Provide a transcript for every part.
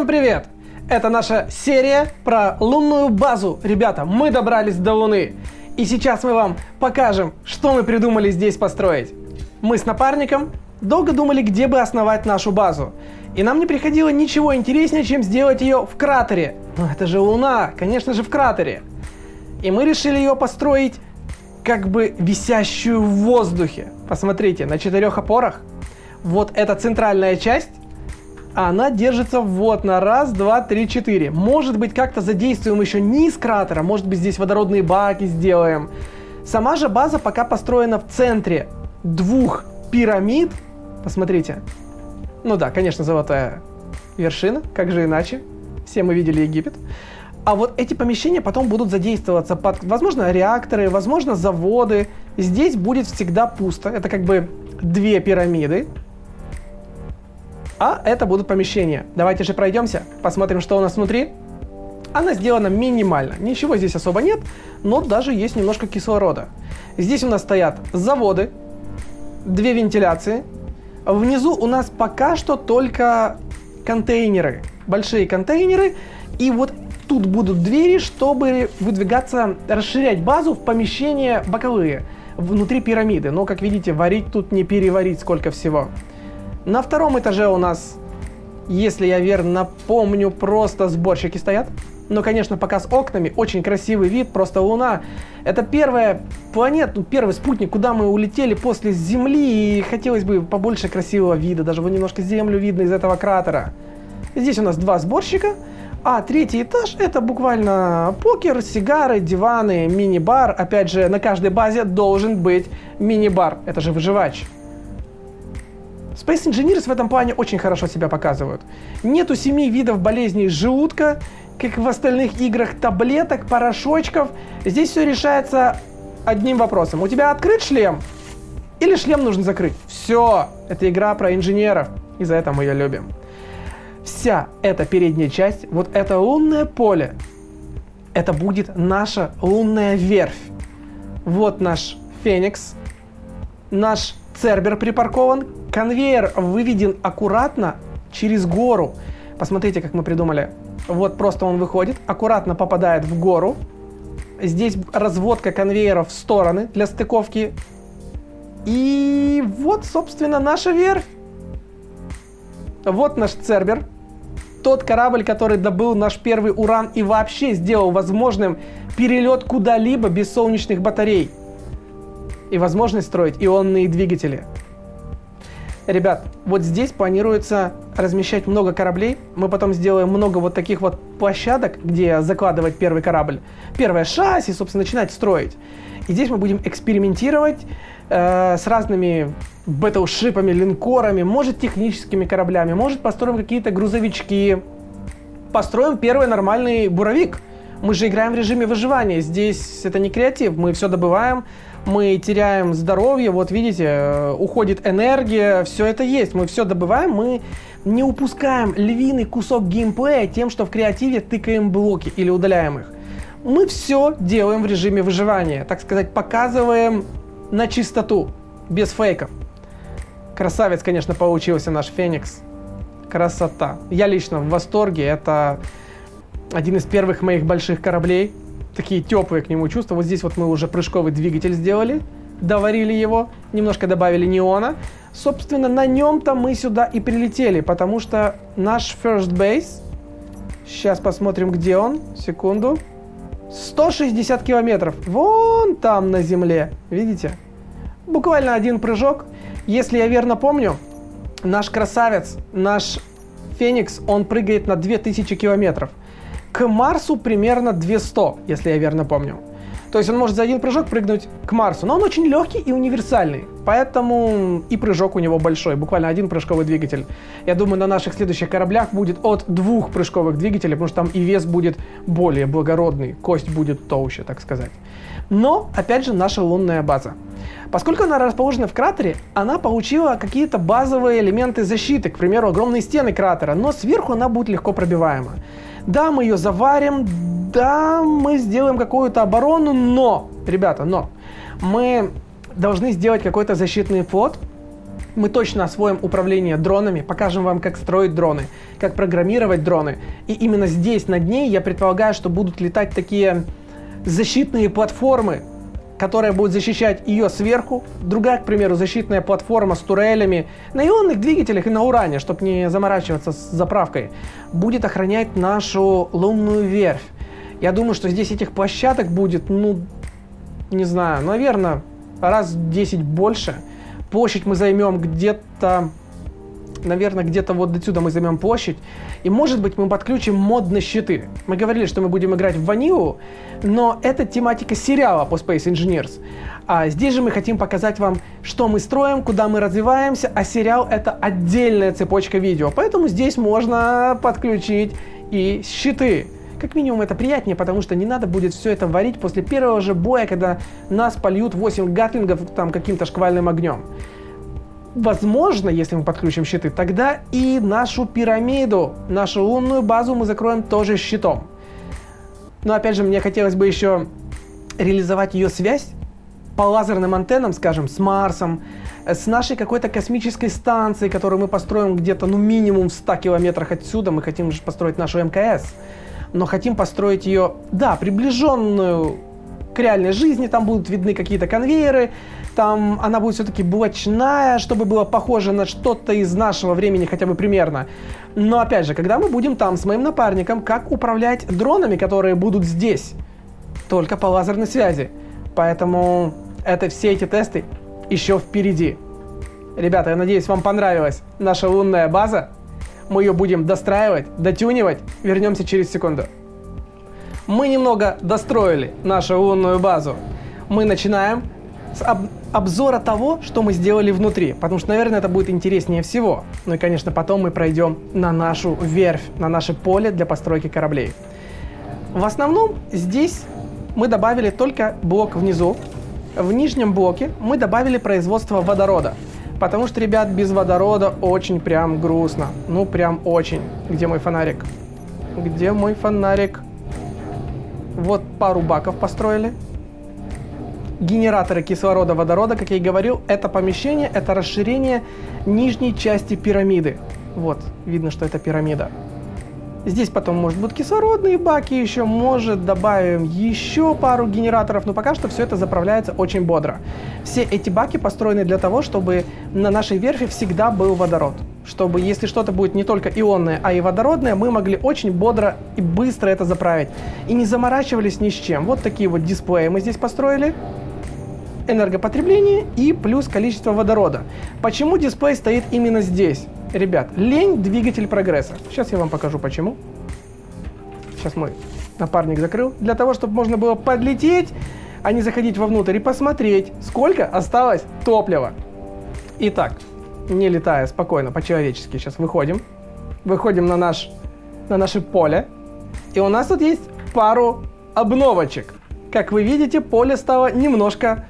Всем привет! Это наша серия про лунную базу. Ребята, мы добрались до Луны. И сейчас мы вам покажем, что мы придумали здесь построить. Мы с напарником долго думали, где бы основать нашу базу. И нам не приходило ничего интереснее, чем сделать ее в кратере. Но это же Луна, конечно же в кратере. И мы решили ее построить как бы висящую в воздухе. Посмотрите, на 4 опорах. Вот эта центральная часть, она держится вот на 1, 2, 3, 4. Может быть, как-то задействуем еще низ кратера, может быть, здесь водородные баки сделаем. Сама же база пока построена в центре 2 пирамид. Посмотрите. Ну да, конечно, золотая вершина, как же иначе. Все мы видели Египет. А вот эти помещения потом будут задействоваться под, возможно, реакторы, возможно, заводы. Здесь будет всегда пусто. Это как бы 2 пирамиды. А это будут помещения. Давайте же пройдемся, посмотрим, что у нас внутри. Она сделана минимально. Ничего здесь особо нет, но даже есть немножко кислорода. Здесь у нас стоят заводы, 2 вентиляции. Внизу у нас пока что только контейнеры. Большие контейнеры. И вот тут будут двери, чтобы выдвигаться, расширять базу в помещения боковые. Внутри пирамиды. Но, как видите, варить тут не переварить сколько всего. На 2 этаже у нас, если я верно помню, просто сборщики стоят. Но, конечно, пока с окнами. Очень красивый вид, просто Луна. Это первая планета, первый спутник, куда мы улетели после Земли. И хотелось бы побольше красивого вида. Даже вот немножко Землю видно из этого кратера. Здесь у нас 2 сборщика. А 3-й этаж это буквально покер, сигары, диваны, мини-бар. Опять же, на каждой базе должен быть мини-бар. Это же выживач. Space Engineers в этом плане очень хорошо себя показывают. Нету 7 видов болезней желудка, как в остальных играх, таблеток, порошочков. Здесь все решается одним вопросом. У тебя открыт шлем? Или шлем нужно закрыть? Все, это игра про инженеров. И за это мы ее любим. Вся эта передняя часть, вот это лунное поле, это будет наша лунная верфь. Вот наш Феникс, наш Цербер припаркован, конвейер выведен аккуратно через гору. Посмотрите, как мы придумали. Вот просто он выходит, аккуратно попадает в гору. Здесь разводка конвейеров в стороны для стыковки. И вот, собственно, наша верфь. Вот наш Цербер. Тот корабль, который добыл наш первый уран и вообще сделал возможным перелет куда-либо без солнечных батарей. И возможность строить ионные двигатели. Ребят, вот здесь планируется размещать много кораблей. Мы потом сделаем много вот таких вот площадок, где закладывать первый корабль. Первое шасси, собственно, начинать строить. И здесь мы будем экспериментировать с разными бэтлшипами, линкорами, может техническими кораблями, может построим какие-то грузовички. Построим первый нормальный буровик. Мы же играем в режиме выживания. Здесь это не креатив, мы все добываем. Мы теряем здоровье, вот видите, уходит энергия, все это есть, мы все добываем, мы не упускаем львиный кусок геймплея тем, что в креативе тыкаем блоки или удаляем их. Мы все делаем в режиме выживания, так сказать, показываем на чистоту, без фейков. Красавец, конечно, получился наш Феникс. Красота. Я лично в восторге, это один из первых моих больших кораблей. Такие теплые к нему чувства. Вот здесь вот мы уже прыжковый двигатель сделали, доварили его, немножко добавили неона. Собственно, на нем-то мы сюда и прилетели, потому что наш first base, сейчас посмотрим, где он, секунду, 160 километров, вон там на Земле, видите? Буквально 1 прыжок. Если я верно помню, наш красавец, наш Феникс, он прыгает на 2000 километров. К Марсу примерно 200, если я верно помню. То есть он может за 1 прыжок прыгнуть к Марсу. Но он очень легкий и универсальный. Поэтому и прыжок у него большой. Буквально 1 прыжковый двигатель. Я думаю, на наших следующих кораблях будет от 2 прыжковых двигателей, потому что там и вес будет более благородный. Кость будет толще, так сказать. Но, опять же, наша лунная база. Поскольку она расположена в кратере, она получила какие-то базовые элементы защиты. К примеру, огромные стены кратера. Но сверху она будет легко пробиваема. Да, мы ее заварим, да, мы сделаем какую-то оборону, но, ребята, мы должны сделать какой-то защитный флот, Мы точно освоим управление дронами, покажем вам, как строить дроны, как программировать дроны. И именно здесь, на дне, я предполагаю, что будут летать такие защитные платформы, которая будет защищать ее сверху. Другая, к примеру, защитная платформа с турелями на ионных двигателях и на уране, чтобы не заморачиваться с заправкой, будет охранять нашу лунную верфь. Я думаю, что здесь этих площадок будет, ну, не знаю, наверное, раз в 10 больше. Площадь мы займем где-то, наверное, где-то вот отсюда мы займем площадь. И, может быть, мы подключим мод на щиты. Мы говорили, что мы будем играть в ванилу, но это тематика сериала по Space Engineers. А здесь же мы хотим показать вам, что мы строим, куда мы развиваемся, а сериал — это отдельная цепочка видео. Поэтому здесь можно подключить и щиты. Как минимум это приятнее, потому что не надо будет все это варить после первого же боя, когда нас польют 8 гатлингов там каким-то шквальным огнем. Возможно, если мы подключим щиты, тогда и нашу пирамиду, нашу лунную базу мы закроем тоже щитом. Но опять же, мне хотелось бы еще реализовать ее связь по лазерным антеннам, скажем, с Марсом, с нашей какой-то космической станцией, которую мы построим где-то, ну, минимум в 100 километрах отсюда. Мы хотим же построить нашу МКС. Но хотим построить ее, да, приближенную к реальной жизни, там будут видны какие-то конвейеры, там она будет все-таки блочная, чтобы было похоже на что-то из нашего времени хотя бы примерно. Но опять же, когда мы будем там с моим напарником, как управлять дронами, которые будут здесь, только по лазерной связи. Поэтому все эти тесты еще впереди. Ребята, я надеюсь, вам понравилась наша лунная база. Мы ее будем достраивать, дотюнивать. Вернемся через секунду. Мы немного достроили нашу лунную базу. Мы начинаем с обзора того, что мы сделали внутри. Потому что, наверное, это будет интереснее всего. Ну и, конечно, потом мы пройдем на нашу верфь, на наше поле для постройки кораблей. В основном здесь мы добавили только блок внизу. В нижнем блоке мы добавили производство водорода. Потому что, ребят, без водорода очень прям грустно. Ну, прям очень. Где мой фонарик? Где мой фонарик? Вот пару баков построили. Генераторы кислорода, водорода, как я и говорил, это помещение, это расширение нижней части пирамиды. Вот, видно, что это пирамида. Здесь потом, может, будут кислородные баки еще, может, добавим еще пару генераторов, но пока что все это заправляется очень бодро. Все эти баки построены для того, чтобы на нашей верфи всегда был водород. Чтобы, если что-то будет не только ионное, а и водородное, мы могли очень бодро и быстро это заправить. И не заморачивались ни с чем. Вот такие вот дисплеи мы здесь построили. Энергопотребление и плюс количество водорода. Почему дисплей стоит именно здесь? Ребят, лень — двигатель прогресса. Сейчас я вам покажу почему. Сейчас мой напарник закрыл. Для того, чтобы можно было подлететь, а не заходить вовнутрь и посмотреть, сколько осталось топлива. Итак, не летая, спокойно, по-человечески сейчас выходим. Выходим на наше поле. И у нас тут есть пару обновочек. Как вы видите, поле стало немножко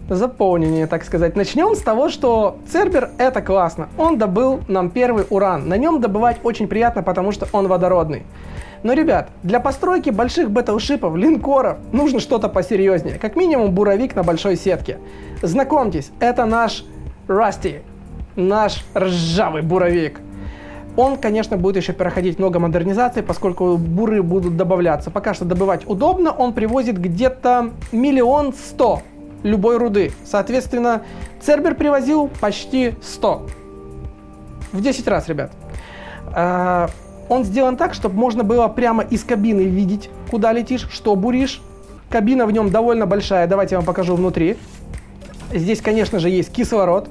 заполнение, так сказать. Начнем с того, что Цербер — это классно. Он добыл нам первый уран. На нем добывать очень приятно, потому что он водородный. Но, ребят, для постройки больших бэтлшипов, линкоров нужно что-то посерьезнее. Как минимум буровик на большой сетке. Знакомьтесь, это наш Rusty. Наш ржавый буровик. Он, конечно, будет еще проходить много модернизаций, поскольку буры будут добавляться. Пока что добывать удобно. Он привозит где-то 1 100 000 любой руды. Соответственно, Цербер привозил почти 100. В 10 раз, ребят. Он сделан так, чтобы можно было прямо из кабины видеть, куда летишь, что буришь. Кабина в нем довольно большая. Давайте я вам покажу внутри. Здесь, конечно же, есть кислород.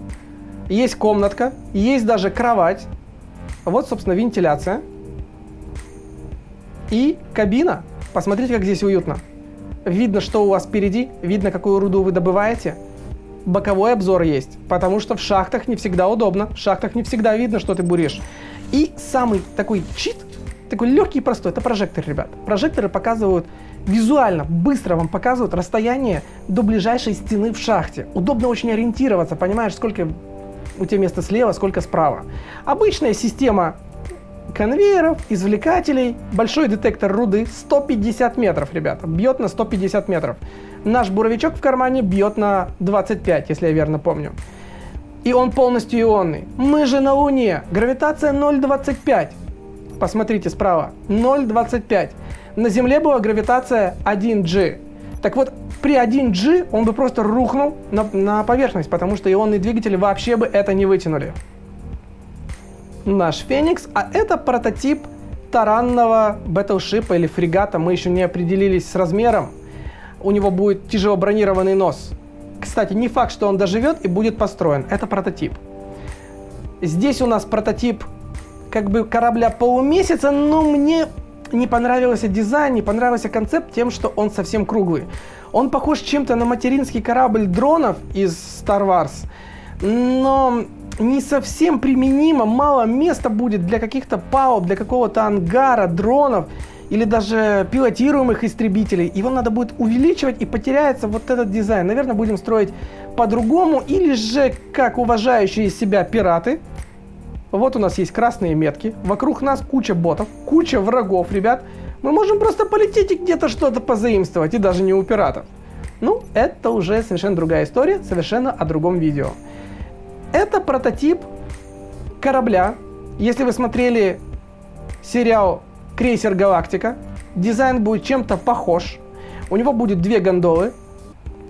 Есть комнатка. Есть даже кровать. Вот, собственно, вентиляция. И кабина. Посмотрите, как здесь уютно. Видно, что у вас впереди, видно, какую руду вы добываете. Боковой обзор есть, потому что в шахтах не всегда удобно, в шахтах не всегда видно, что ты буришь. И самый такой чит, такой легкий и простой, это прожектор, ребят. Прожекторы показывают визуально, быстро вам показывают расстояние до ближайшей стены в шахте. Удобно очень ориентироваться, понимаешь, сколько у тебя места слева, сколько справа. Обычная система конвейеров, извлекателей, большой детектор руды, 150 метров, ребята, бьет на 150 метров. Наш буровичок в кармане бьет на 25, если я верно помню. И он полностью ионный. Мы же на Луне. Гравитация 0,25. Посмотрите справа. 0,25. На Земле была гравитация 1G. Так вот, при 1G он бы просто рухнул на поверхность, потому что ионные двигатели вообще бы это не вытянули. Наш Феникс, а это прототип таранного бэтлшипа или фрегата. Мы еще не определились с размером. У него будет тяжело бронированный нос. Кстати, не факт, что он доживет и будет построен. Это прототип. Здесь у нас прототип как бы корабля полумесяца, но мне не понравился дизайн, не понравился концепт тем, что он совсем круглый. Он похож чем-то на материнский корабль дронов из Star Wars, но не совсем применимо, мало места будет для каких-то палуб, для какого-то ангара, дронов или даже пилотируемых истребителей. Его надо будет увеличивать и потеряется вот этот дизайн. Наверное, будем строить по-другому или же как уважающие себя пираты. Вот у нас есть красные метки, вокруг нас куча ботов, куча врагов, ребят. Мы можем просто полететь и где-то что-то позаимствовать, и даже не у пиратов. Ну, это уже совершенно другая история, совершенно о другом видео. Это прототип корабля. Если вы смотрели сериал «Крейсер Галактика», дизайн будет чем-то похож. У него будет две гондолы.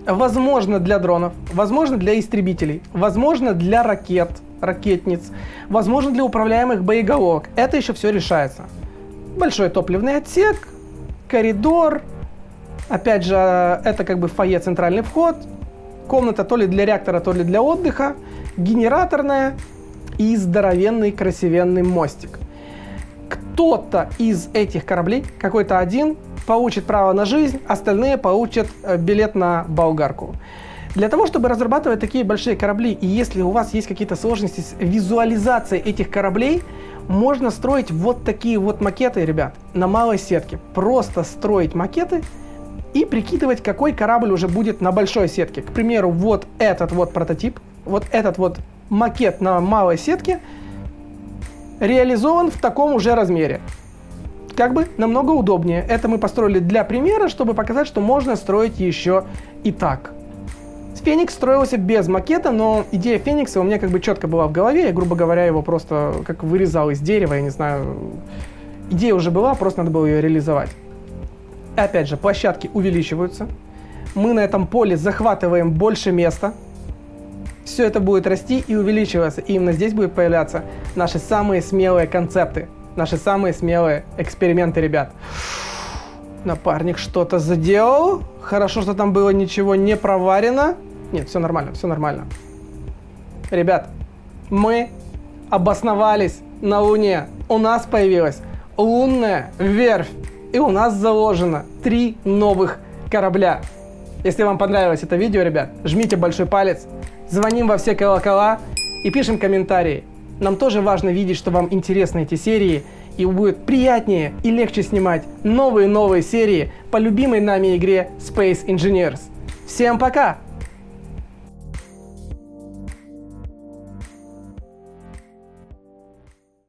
Возможно, для дронов, возможно, для истребителей, возможно, для ракетниц, возможно, для управляемых боеголовок. Это еще все решается. Большой топливный отсек, коридор. Опять же, это как бы фойе, центральный вход. Комната то ли для реактора, то ли для отдыха. Генераторная и здоровенный красивенный мостик. Кто-то из этих кораблей, какой-то один, получит право на жизнь, остальные получат билет на болгарку. Для того, чтобы разрабатывать такие большие корабли, и если у вас есть какие-то сложности с визуализацией этих кораблей, можно строить вот такие вот макеты, ребят, на малой сетке. Просто строить макеты и прикидывать, какой корабль уже будет на большой сетке. К примеру, вот этот вот прототип, вот этот вот макет на малой сетке реализован в таком уже размере. Как бы намного удобнее. Это мы построили для примера, чтобы показать, что можно строить еще и так. Феникс строился без макета, но идея Феникса у меня как бы четко была в голове. Я, грубо говоря, его просто как вырезал из дерева, я не знаю. Идея уже была, просто надо было ее реализовать. И опять же, площадки увеличиваются. Мы на этом поле захватываем больше места. Все это будет расти и увеличиваться. И именно здесь будут появляться наши самые смелые концепты. Наши самые смелые эксперименты, ребят. Напарник что-то заделал. Хорошо, что там было ничего не проварено. Нет, все нормально, все нормально. Ребят, мы обосновались на Луне. У нас появилась лунная верфь. И у нас заложено 3 новых корабля. Если вам понравилось это видео, ребят, жмите большой палец, звоним во все колокола и пишем комментарии. Нам тоже важно видеть, что вам интересны эти серии, и будет приятнее и легче снимать новые серии по любимой нами игре Space Engineers. Всем пока!